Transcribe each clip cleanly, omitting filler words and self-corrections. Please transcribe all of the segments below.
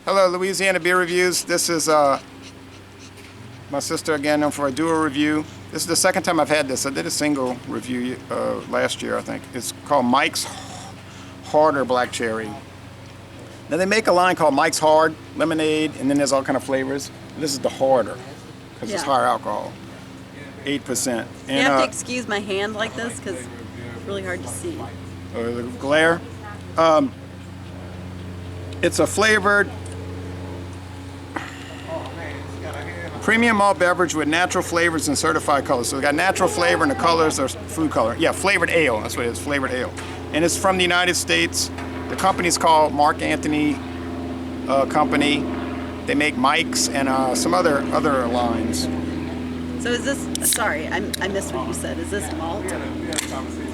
Hello, Louisiana Beer Reviews. This is my sister again for a dual review. This is the second time I've had this. I did a single review last year, I think. It's called Mike's Harder Black Cherry. Now they make a line called Mike's Hard Lemonade, and then there's all kind of flavors. This is the harder because it's higher alcohol, 8%. And, you have to excuse my hand like this because it's really hard to see. The glare. It's a flavored premium malt beverage with natural flavors and certified colors. So we got natural flavor and the colors are food color. Yeah, flavored ale. That's what it is, flavored ale. And it's from the United States. The company's called Mark Anthony Company. They make Mike's and some other lines. So is this, sorry, I missed what you said. Is this malt?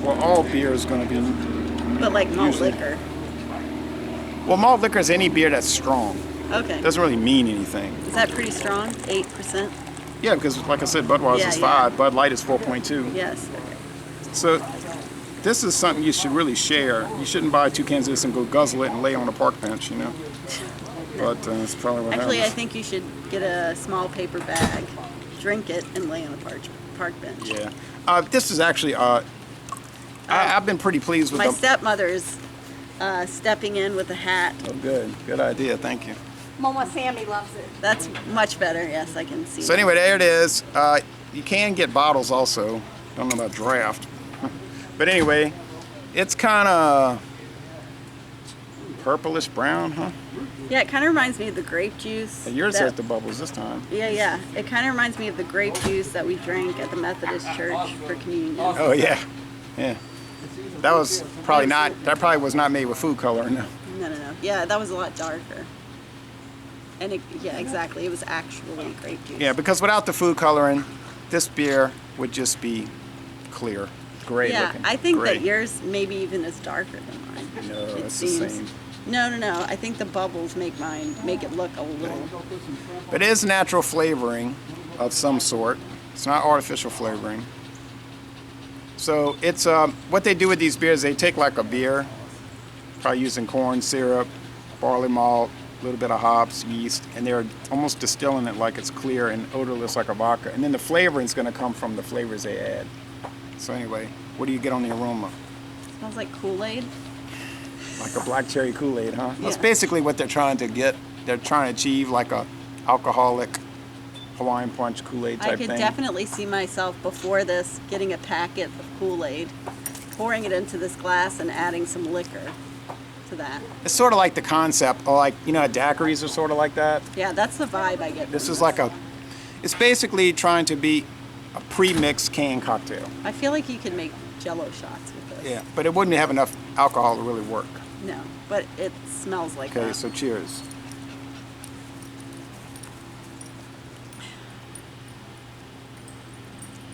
Well, all beer is going to be. But like malt liquor. Well, malt liquor is any beer that's strong. Okay. It doesn't really mean anything. Is that pretty strong? 8%? Yeah, because like I said, Budweiser is 5, Bud Light is 4.2. Yes. So this is something you should really share. You shouldn't buy 2 cans of this and go guzzle it and lay on a park bench, you know. But that's probably what Actually, happens. I think you should get a small paper bag, drink it, and lay on a park bench. Yeah. This is actually, I've been pretty pleased with my them. stepmother's stepping in with a hat. Oh, good. Good idea. Thank you. Mama Sammy loves it. That's much better. Yes, I can see. So anyway, there it is. You can get bottles also. Don't know about draft. But anyway, it's kind of purplish brown, huh? Yeah, it kind of reminds me of the grape juice. And yours has the bubbles this time. Yeah. It kind of reminds me of the grape juice that we drank at the Methodist Church for communion. Oh, yeah. Yeah. That was probably not, that probably was not made with food coloring. No. No. Yeah, that was a lot darker. And yeah, exactly. It was actually grape juice. Yeah, because without the food coloring, this beer would just be clear, gray looking. I think gray. that yours maybe even is darker than mine. No, it it's seems. the same. No. I think the bubbles make it look a little. But it is natural flavoring of some sort. It's not artificial flavoring. So it's what they do with these beers. They take like a beer, probably using corn syrup, barley malt, a little bit of hops, yeast, and they're almost distilling it like it's clear and odorless like a vodka. And then the flavoring is going to come from the flavors they add. So anyway, what do you get on the aroma? Smells like Kool-Aid. Like a black cherry Kool-Aid, huh? Yeah. That's basically what they're trying to get. They're trying to achieve like a alcoholic Hawaiian punch Kool-Aid type thing. I could definitely see myself before this getting a packet of Kool-Aid, pouring it into this glass and adding some liquor to that. It's sort of like the concept, like, you know, daiquiris are sort of like that. Yeah, that's the vibe I get. This is like it's basically trying to be a pre-mixed canned cocktail. I feel like you could make Jello shots with this. Yeah, but it wouldn't have enough alcohol to really work. No, but it smells like Okay, that. so cheers.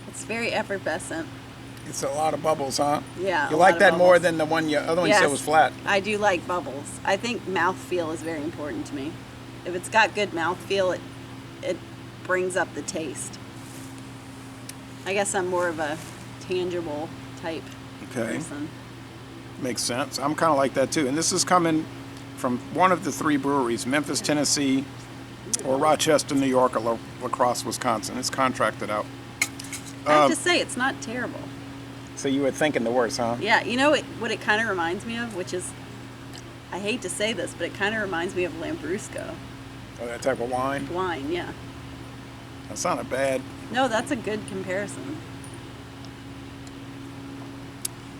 It's very effervescent. It's a lot of bubbles, huh? Yeah. You a like lot that of more bubbles. than the other one you Yes, said was flat? I do like bubbles. I think mouthfeel is very important to me. If it's got good mouthfeel, it brings up the taste. I guess I'm more of a tangible type person. Makes sense. I'm kind of like that too. And this is coming from one of the 3 breweries, Memphis, Tennessee, or Rochester, New York, or La Crosse, Wisconsin. It's contracted out. I have to say, it's not terrible. So you were thinking the worst, huh? Yeah, you know what it kind of reminds me of, which is, I hate to say this, but it kind of reminds me of Lambrusco. Oh, that type of wine? Wine, yeah. That's not a bad. No, that's a good comparison.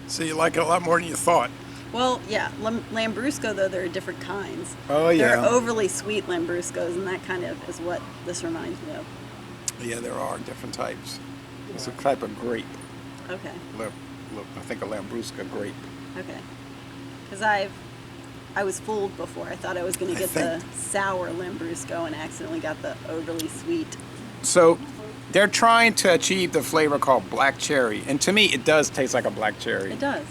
So you like it a lot more than you thought. Well, yeah, Lambrusco, though, there are different kinds. Oh, yeah. There are overly sweet Lambruscos, and that kind of is what this reminds me of. Yeah, there are different types. It's a type of grape. Okay, I think a Lambrusco grape. okay. Because I was fooled before. I thought I was going to get the sour Lambrusco and accidentally got the overly sweet. So they're trying to achieve the flavor called black cherry. And to me, it does taste like a black cherry. It does.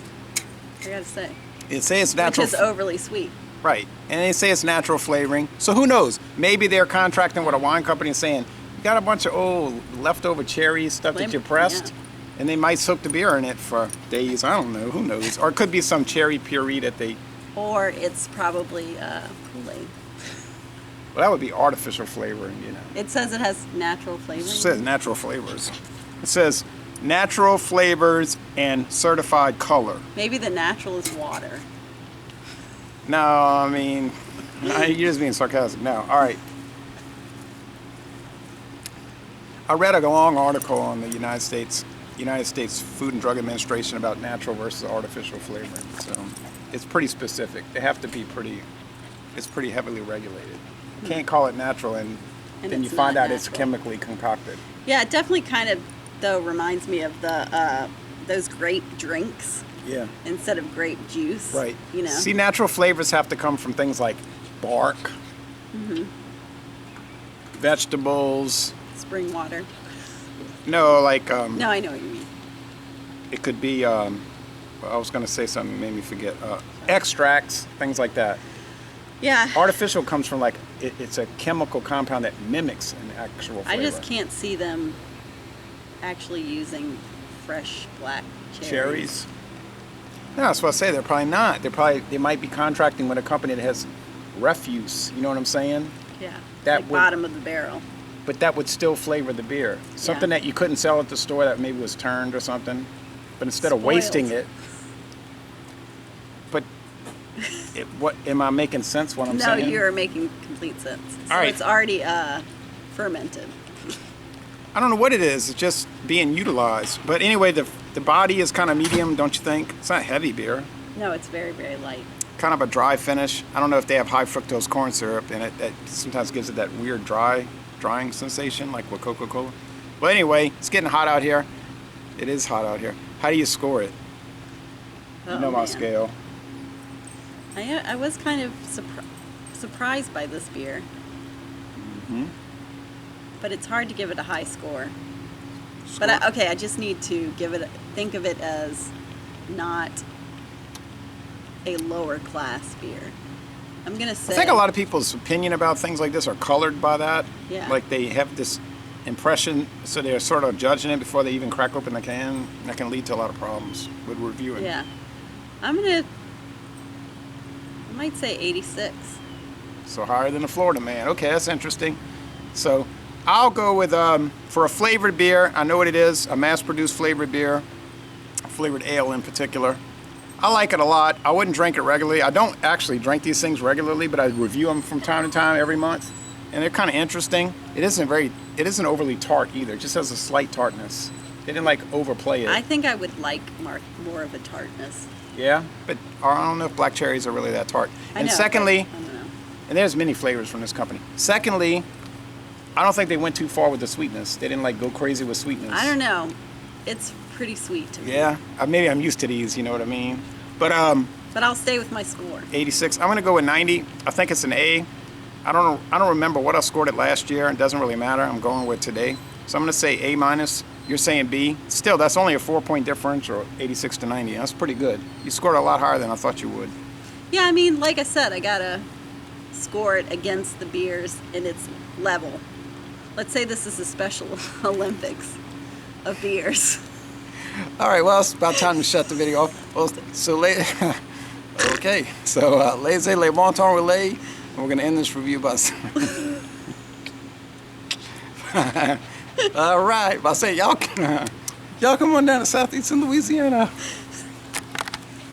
I got to say. It says it's natural. Which is overly sweet. Right. And they say it's natural flavoring. So who knows? Maybe they're contracting with a wine company and saying, you got a bunch of old leftover cherry stuff that you pressed. Yeah. And they might soak the beer in it for days. I don't know. Who knows? Or it could be some cherry puree that they Or it's probably Kool-Aid. Well, that would be artificial flavoring, you know. It says it has natural It flavoring. says natural flavors. It says natural flavors and certified color. Maybe the natural is water. No, I mean, you're just being sarcastic. No, all right. I read a long article on the United States Food and Drug Administration about natural versus artificial flavoring. So it's pretty specific. They have to be it's pretty heavily regulated. You can't call it natural and then you it's find not out it's natural. chemically concocted. Yeah, it definitely kind of, though, reminds me of the those grape drinks Yeah. instead of grape juice. Right. You know. See, natural flavors have to come from things like bark, vegetables. Spring water. No, like No, I know what you mean. it could be. Well, I was going to say something that made me forget. Extracts, things like that. Yeah. Artificial comes from like it's a chemical compound that mimics an actual flavor. I just can't see them actually using fresh black Cherries. No, that's what I say. They're probably not. They might be contracting with a company that has refuse. You know what I'm saying? Yeah. That like would- bottom of the barrel. But that would still flavor the beer. Something that you couldn't sell at the store that maybe was turned or something. But instead of wasting Spoiled. it. But what am I making sense? What I'm No, saying? you're making complete sense. So All right. it's already fermented. I don't know what it is. It's just being utilized. But anyway, the body is kind of medium, don't you think? It's not heavy beer. No, it's very, very light. Kind of a dry finish. I don't know if they have high fructose corn syrup in it. That sometimes gives it that weird drying sensation, like with Coca-Cola. Well, anyway, it's getting hot out here. It is hot out here. How do you score it? You know my man. scale. I was kind of surprised by this beer. But it's hard to give it a high score. But I just need to think of it as not a lower class beer. I'm gonna say. I think a lot of people's opinion about things like this are colored by that. Yeah. Like they have this impression, so they're sort of judging it before they even crack open the can. That can lead to a lot of problems with reviewing. Yeah. I might say 86. So higher than the Florida man. Okay, that's interesting. So I'll go with, for a flavored beer, I know what it is, a mass-produced flavored beer, flavored ale in particular. I like it a lot. I wouldn't drink it regularly. I don't actually drink these things regularly, but I review them from time to time every month. And they're kind of interesting. It isn't overly tart either. It just has a slight tartness. They didn't like overplay it. I think I would like more of a tartness. Yeah, but I don't know if black cherries are really that tart. I And know, secondly, but I don't know. and there's many flavors from this company. Secondly, I don't think they went too far with the sweetness. They didn't like go crazy with sweetness. I don't know. It's pretty sweet to me. Yeah, maybe I'm used to these, you know what I mean? But But I'll stay with my score. 86. I'm gonna go with 90. I think it's an A. I don't remember what I scored it last year. It doesn't really matter. I'm going with today. So I'm gonna say A minus. You're saying B. Still, that's only a 4-point differential, 86 to 90. That's pretty good. You scored a lot higher than I thought you would. Yeah, I mean, like I said, I gotta score it against the beers in its level. Let's say this is a special Olympics of beers. All right, well, it's about time to shut the video off. Well, so okay, so laissez les bon temps relais, and we're gonna end this review by saying, all right, by saying y'all come on down to Southeastern Louisiana.